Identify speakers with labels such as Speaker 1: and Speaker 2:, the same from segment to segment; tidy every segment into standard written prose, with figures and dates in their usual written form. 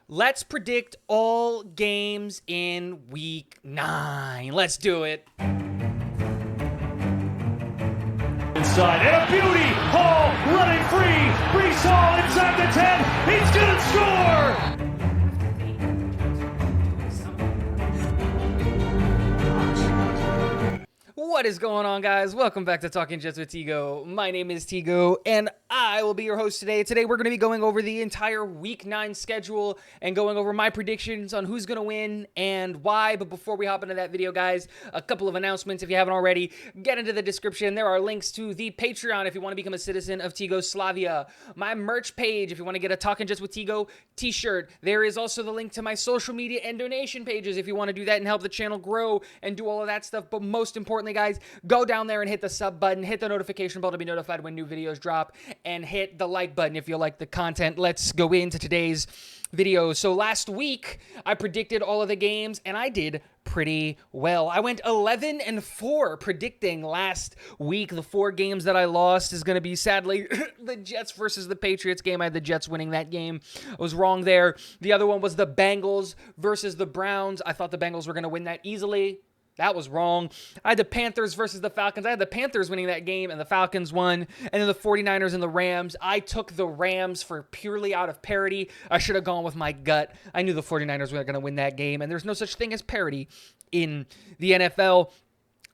Speaker 1: Let's predict all games in week 9. Let's do it.
Speaker 2: Inside, and a beauty! Hall running free! Brees Hall inside the 10! He's gonna score!
Speaker 1: What is going on, guys? Welcome back to Talking Jets with Tigo. My name is Tigo, and I will be your host today. Today, we're going to be going over the entire Week 9 schedule and going over my predictions on who's going to win and why. But before we hop into that video, guys, a couple of announcements. If you haven't already, get into the description. There are links to the Patreon if you want to become a citizen of Tigo Slavia. My merch page if you want to get a Talking Jets with Tigo t-shirt. There is also the link to my social media and donation pages if you want to do that and help the channel grow and do all of that stuff. But most importantly, guys, go down there and hit the sub button, hit the notification bell to be notified when new videos drop, and hit the like button if you like the content. Let's go into today's video. So last week, I predicted all of the games, and I did pretty well. I went 11-4 predicting last week. The 4 games that I lost is going to be, sadly, the Jets versus the Patriots game. I had the Jets winning that game. I was wrong there. The other one was the Bengals versus the Browns. I thought the Bengals were going to win that easily. That was wrong. I had the Panthers versus the Falcons. I had the Panthers winning that game, and the Falcons won. And then the 49ers and the Rams. I took the Rams for purely out of parity. I should have gone with my gut. I knew the 49ers were going to win that game, and there's no such thing as parity in the NFL.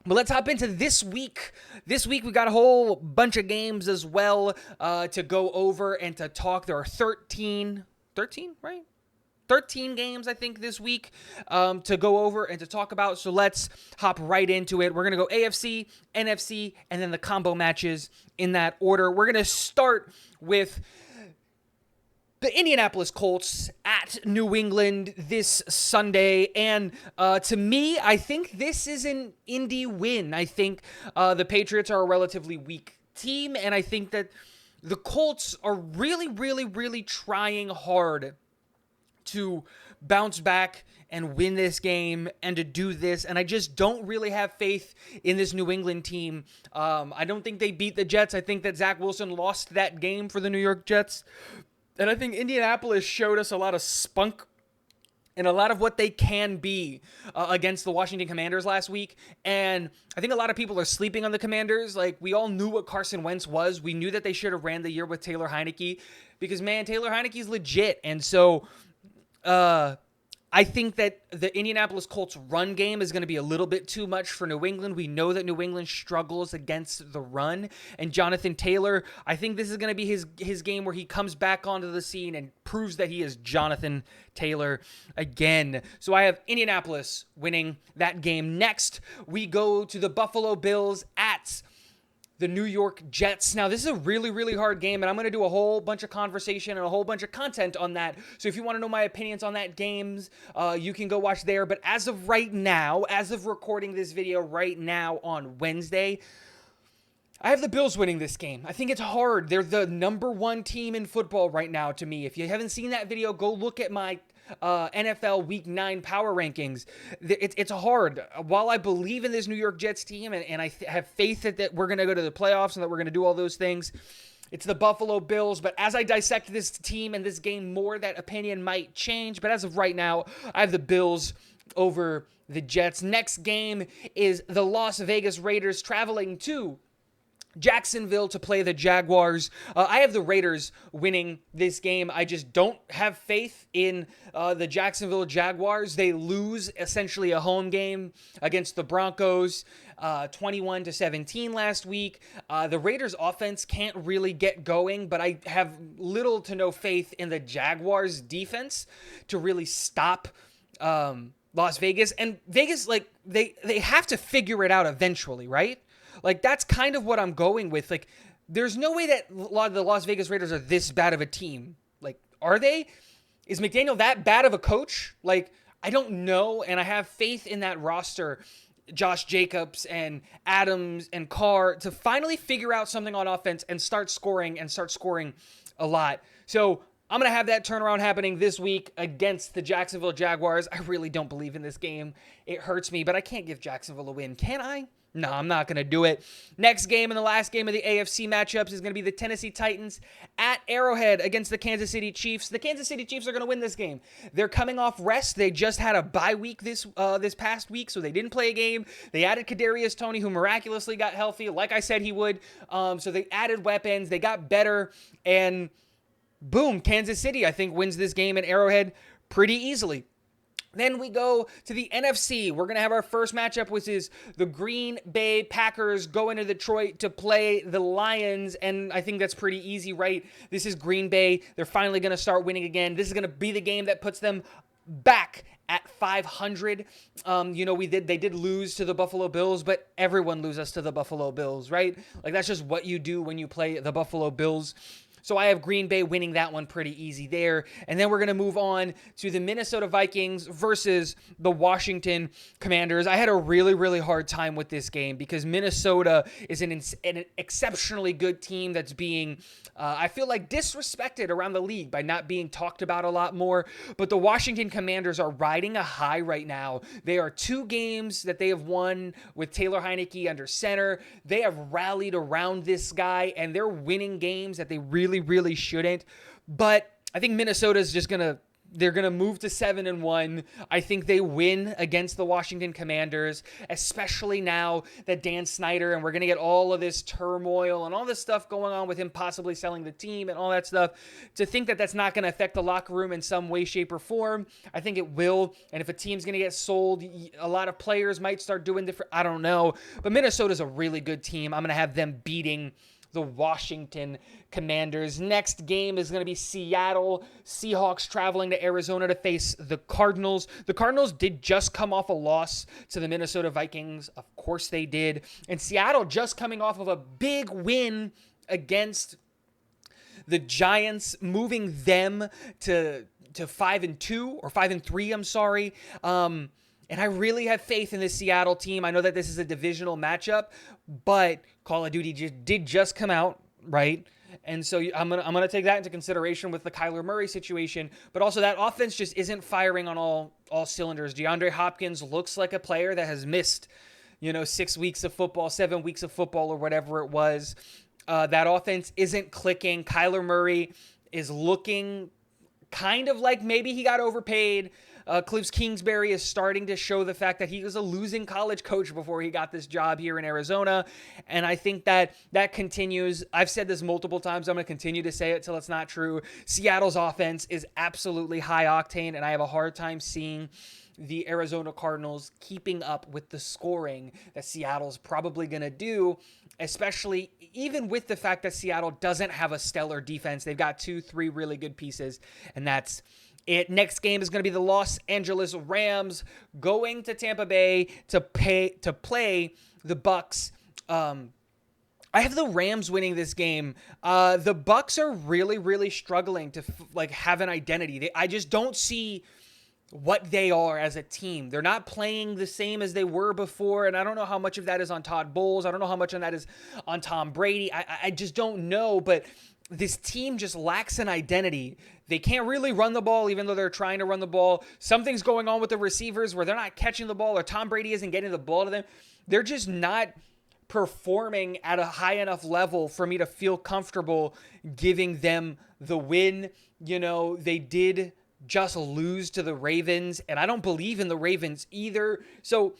Speaker 1: But let's hop into this week. This week, we got a whole bunch of games as well to go over and to talk. There are 13, right? 13 games, I think, this week to go over and to talk about. So let's hop right into it. We're going to go AFC, NFC, and then the combo matches in that order. We're going to start with the Indianapolis Colts at New England this Sunday. And to me, I think this is an Indy win. I think the Patriots are a relatively weak team, and I think that the Colts are really trying hard to bounce back and win this game and to do this. And I just don't really have faith in this New England team. I don't think they beat the Jets. I think that Zach Wilson lost that game for the New York Jets. And I think Indianapolis showed us a lot of spunk and a lot of what they can be against the Washington Commanders last week. And I think a lot of people are sleeping on the Commanders. Like, we all knew what Carson Wentz was. We knew that they should have ran the year with Taylor Heineke because, man, Taylor Heineke's legit. And so I think that the Indianapolis Colts run game is going to be a little bit too much for New England. We know that New England struggles against the run. And Jonathan Taylor, I think this is going to be his game where he comes back onto the scene and proves that he is Jonathan Taylor again. So I have Indianapolis winning that game. Next, we go to the Buffalo Bills at the New York Jets. Now, this is a really hard game, and I'm going to do a whole bunch of conversation and a whole bunch of content on that. So if you want to know my opinions on that games, you can go watch there. But as of right now, as of recording this video right now on Wednesday, I have the Bills winning this game. I think it's hard. They're the number 1 team in football right now to me. If you haven't seen that video, go look at my NFL Week 9 power rankings. It's hard. While I believe in this New York Jets team and I have faith that we're going to go to the playoffs and that we're going to do all those things, it's the Buffalo Bills. But as I dissect this team and this game more, that opinion might change. But as of right now, I have the Bills over the Jets. Next game is the Las Vegas Raiders traveling to Jacksonville to play the Jaguars. I have the Raiders winning this game. I just don't have faith in the Jacksonville Jaguars. They lose essentially a home game against the Broncos 21-17 last week. The Raiders offense can't really get going, but I have little to no faith in the Jaguars defense to really stop Las Vegas. And Vegas, like, they have to figure it out eventually, right? Like, that's kind of what I'm going with. Like, there's no way that the Las Vegas Raiders are this bad of a team. Like, are they? Is McDaniel that bad of a coach? Like, I don't know, and I have faith in that roster, Josh Jacobs and Adams and Carr, to finally figure out something on offense and start scoring a lot. So I'm going to have that turnaround happening this week against the Jacksonville Jaguars. I really don't believe in this game. It hurts me, but I can't give Jacksonville a win, can I? No, I'm not going to do it. Next game and the last game of the AFC matchups is going to be the Tennessee Titans at Arrowhead against the Kansas City Chiefs. The Kansas City Chiefs are going to win this game. They're coming off rest. They just had a bye week this past week, so they didn't play a game. They added Kadarius Toney, who miraculously got healthy, like I said he would. So they added weapons. They got better, and boom, Kansas City, I think, wins this game at Arrowhead pretty easily. Then we go to the NFC. We're going to have our first matchup, which is the Green Bay Packers going to Detroit to play the Lions, and I think that's pretty easy, right? This is Green Bay. They're finally going to start winning again. This is going to be the game that puts them back at 500. They did lose to the Buffalo Bills, but everyone loses to the Buffalo Bills, right? Like, that's just what you do when you play the Buffalo Bills. So I have Green Bay winning that one pretty easy there. And then we're going to move on to the Minnesota Vikings versus the Washington Commanders. I had a really, really hard time with this game because Minnesota is an exceptionally good team that's being, I feel like, disrespected around the league by not being talked about a lot more. But the Washington Commanders are riding a high right now. They are 2 games that they have won with Taylor Heineke under center. They have rallied around this guy, and they're winning games that they really shouldn't. But I think Minnesota's they're going to move to 7-1. I think they win against the Washington Commanders, especially now that Dan Snyder, and we're going to get all of this turmoil and all this stuff going on with him possibly selling the team and all that stuff. To think that that's not going to affect the locker room in some way, shape, or form, I think it will. And if a team's going to get sold, a lot of players might start doing different, I don't know. But Minnesota's a really good team. I'm going to have them beating the Washington Commanders. Next game is going to be Seattle Seahawks traveling to Arizona to face the Cardinals. The Cardinals did just come off a loss to the Minnesota Vikings. Of course they did. And Seattle just coming off of a big win against the Giants, moving them to 5-2 or 5-3, I'm sorry. And I really have faith in this Seattle team. I know that this is a divisional matchup, but Call of Duty did just come out, right? And so I'm gonna take that into consideration with the Kyler Murray situation. But also that offense just isn't firing on all cylinders. DeAndre Hopkins looks like a player that has missed, 6 weeks of football, 7 weeks of football, or whatever it was. That offense isn't clicking. Kyler Murray is looking kind of like maybe he got overpaid. Cliff Kingsbury is starting to show the fact that he was a losing college coach before he got this job here in Arizona. And I think that continues. I've said this multiple times. I'm going to continue to say it till it's not true. Seattle's offense is absolutely high octane, and I have a hard time seeing the Arizona Cardinals keeping up with the scoring that Seattle's probably going to do, especially even with the fact that Seattle doesn't have a stellar defense. They've got 2-3 really good pieces, and that's it. Next game is going to be the Los Angeles Rams going to Tampa Bay to play the Bucks. I have the Rams winning this game. The Bucks are really struggling to have an identity. I just don't see what they are as a team. They're not playing the same as they were before, and I don't know how much of that is on Todd Bowles. I don't know how much of that is on Tom Brady. I just don't know, but this team just lacks an identity. They can't really run the ball, even though they're trying to run the ball. Something's going on with the receivers where they're not catching the ball, or Tom Brady isn't getting the ball to them. They're just not performing at a high enough level for me to feel comfortable giving them the win. They did just lose to the Ravens, and I don't believe in the Ravens either. So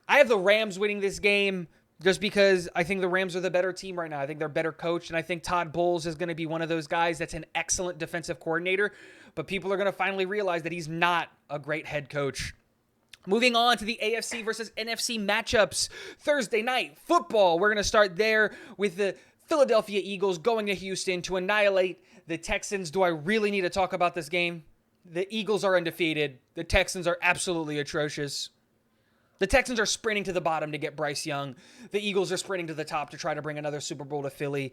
Speaker 1: I have the Rams winning this game just because I think the Rams are the better team right now. I think they're better coached, and I think Todd Bowles is going to be one of those guys that's an excellent defensive coordinator, but people are going to finally realize that he's not a great head coach. Moving on to the AFC versus NFC matchups. Thursday night football. We're going to start there with the Philadelphia Eagles going to Houston to annihilate the Texans. Do I really need to talk about this game? The Eagles are undefeated. The Texans are absolutely atrocious. The Texans are sprinting to the bottom to get Bryce Young. The Eagles are sprinting to the top to try to bring another Super Bowl to Philly.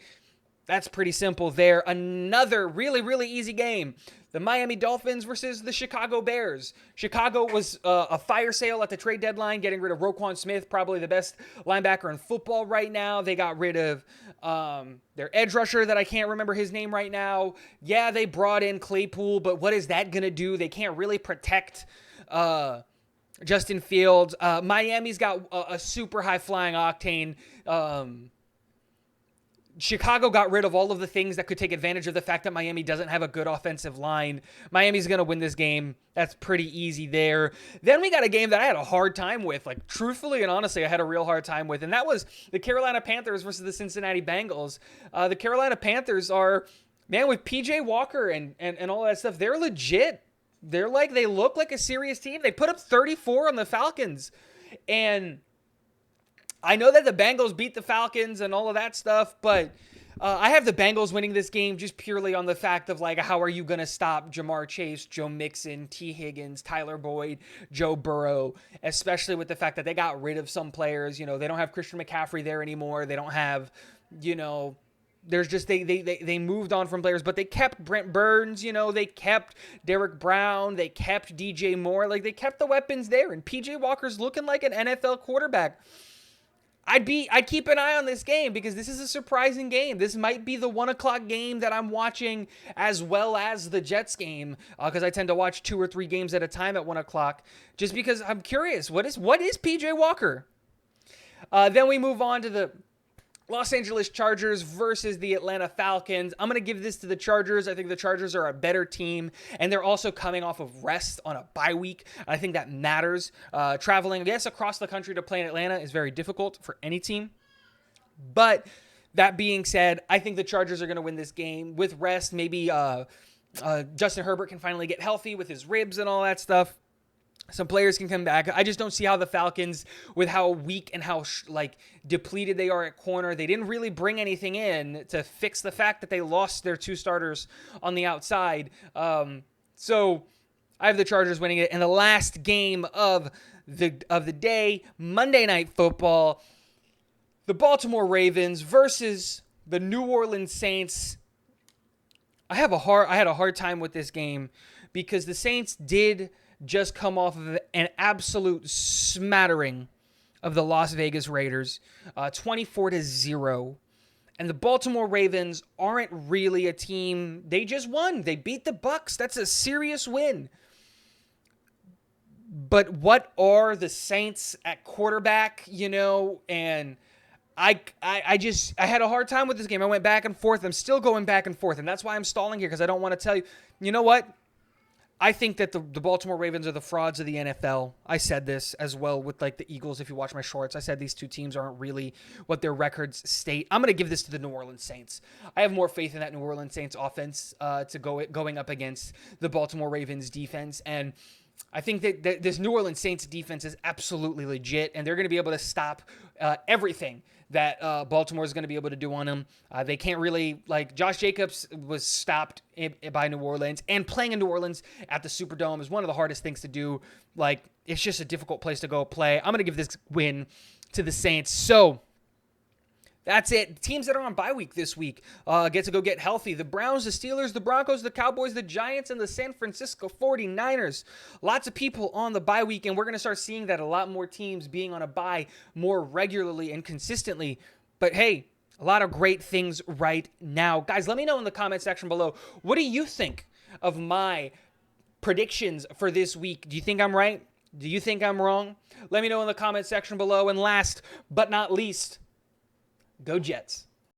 Speaker 1: That's pretty simple there. Another really easy game. The Miami Dolphins versus the Chicago Bears. Chicago was a fire sale at the trade deadline, getting rid of Roquan Smith, probably the best linebacker in football right now. They got rid of their edge rusher that I can't remember his name right now. Yeah, they brought in Claypool, but what is that going to do? They can't really protect Justin Fields. Miami's got a super high flying octane. Chicago got rid of all of the things that could take advantage of the fact that Miami doesn't have a good offensive line. Miami's going to win this game. That's pretty easy there. Then we got a game that I had a hard time with. Like, truthfully and honestly, I had a real hard time with. And that was the Carolina Panthers versus the Cincinnati Bengals. The Carolina Panthers are, man, with PJ Walker and all that stuff, they're legit. They look like a serious team. They put up 34 on the Falcons. And I know that the Bengals beat the Falcons and all of that stuff, but I have the Bengals winning this game just purely on the fact of, like, how are you going to stop Jamar Chase, Joe Mixon, T. Higgins, Tyler Boyd, Joe Burrow, especially with the fact that they got rid of some players. You know, they don't have Christian McCaffrey there anymore. They don't have, you know, there's just, they moved on from players, but they kept Brent Burns, you know, they kept Derek Brown, they kept DJ Moore. Like, they kept the weapons there, and PJ Walker's looking like an NFL quarterback. I'd keep an eye on this game because this is a surprising game. This might be the 1:00 game that I'm watching as well as the Jets game, because I tend to watch 2 or 3 games at a time at 1:00, just because I'm curious. What is PJ Walker? Then we move on to the Los Angeles Chargers versus the Atlanta Falcons. I'm going to give this to the Chargers. I think the Chargers are a better team, and they're also coming off of rest on a bye week. I think that matters. Traveling, yes, across the country to play in Atlanta is very difficult for any team. But that being said, I think the Chargers are going to win this game with rest. Maybe Justin Herbert can finally get healthy with his ribs and all that stuff. Some players can come back. I just don't see how the Falcons, with how weak and how depleted they are at corner, they didn't really bring anything in to fix the fact that they lost their 2 starters on the outside. So I have the Chargers winning it. And the last game of the day, Monday Night Football, the Baltimore Ravens versus the New Orleans Saints. I had a hard time with this game because the Saints did just come off of an absolute smattering of the Las Vegas Raiders, 24-0. And the Baltimore Ravens aren't really a team. They just won. They beat the Bucs. That's a serious win. But what are the Saints at quarterback, you know? And I had a hard time with this game. I went back and forth. I'm still going back and forth. And that's why I'm stalling here, because I don't want to tell you. You know what? I think that the Baltimore Ravens are the frauds of the NFL. I said this as well with, like, the Eagles. If you watch my shorts, I said these 2 teams aren't really what their records state. I'm going to give this to the New Orleans Saints. I have more faith in that New Orleans Saints offense going up against the Baltimore Ravens defense. And I think that this New Orleans Saints defense is absolutely legit, and they're going to be able to stop everything that Baltimore is going to be able to do on them. They can't really, like, Josh Jacobs was stopped by New Orleans, and playing in New Orleans at the Superdome is one of the hardest things to do. Like, it's just a difficult place to go play. I'm going to give this win to the Saints. So that's it. Teams that are on bye week this week get to go get healthy. The Browns, the Steelers, the Broncos, the Cowboys, the Giants, and the San Francisco 49ers. Lots of people on the bye week, and we're going to start seeing that a lot more teams being on a bye more regularly and consistently. But hey, a lot of great things right now. Guys, let me know in the comment section below. What do you think of my predictions for this week? Do you think I'm right? Do you think I'm wrong? Let me know in the comment section below. And last but not least, go Jets.